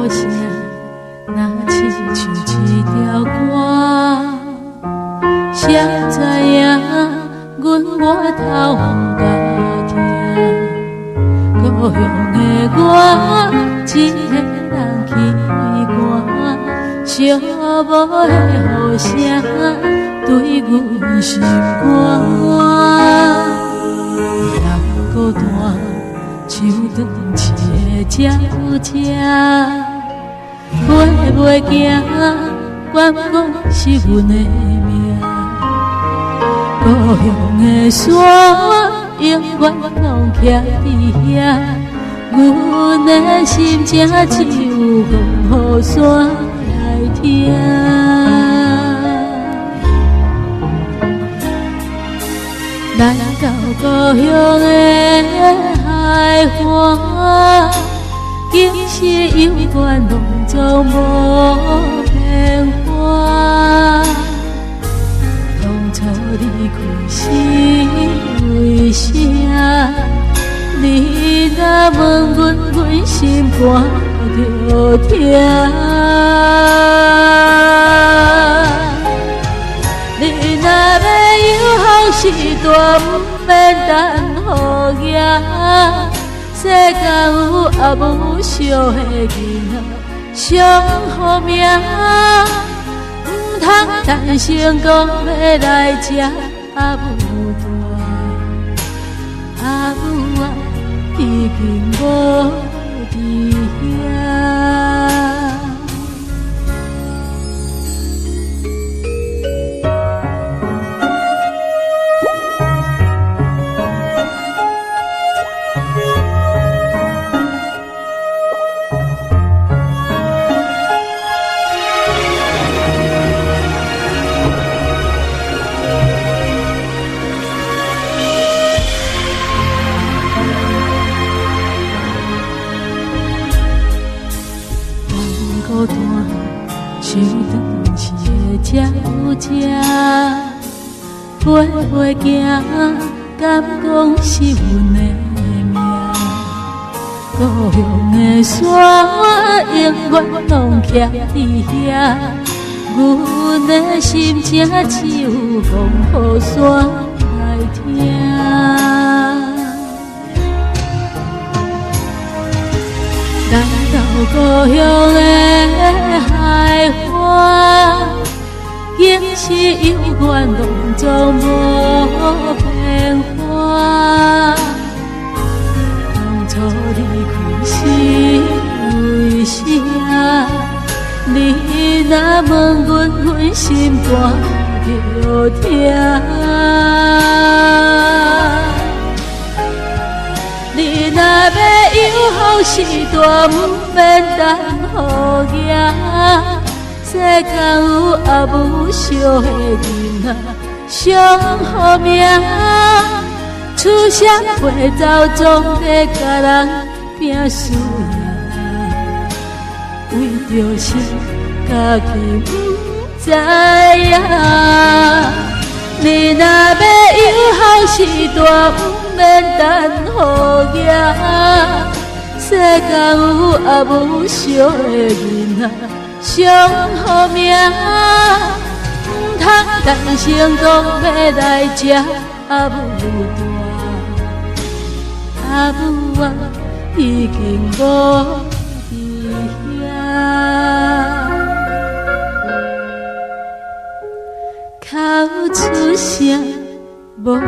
声，若亲像一条歌，谁知影阮我头甲听？故乡的我，一个人去寒，寂寞的雨声对阮心肝。人孤单，像断一个鸟只，飞袂行，关讲是阮的命。故乡的山，永远拢徛伫遐，阮的心情只有雨伞来听。来到故乡的海岸，景色永远拢总无变化。当初离开是为啥？你若问阮，阮心肝着疼。你若要有好时代，不免等雨夜。世间有阿母惜的囡仔，上好命。唔通等成功要来吃阿母大，阿母啊，已经无伫遐。孤单，像断一个鸟只，飞袂行，敢讲是阮的命。故乡的山，永远拢徛伫遐，阮的心情只有风雨伞来听。来到故乡的海岸，景色永远拢总无变化。当初离开是为啥？你若问阮，阮心肝着疼。你若要有好时代，不免等雨夜。世间有阿母惜的囡仔，上好命。出社会走，总得甲人拼事业。为着啥家己不知影？你若要有好时代，不免等雨夜。世间有阿母惜的囡仔，上好命。唔通等成功要来吃阿母大，阿母啊，已经无伫遐。口出声，无人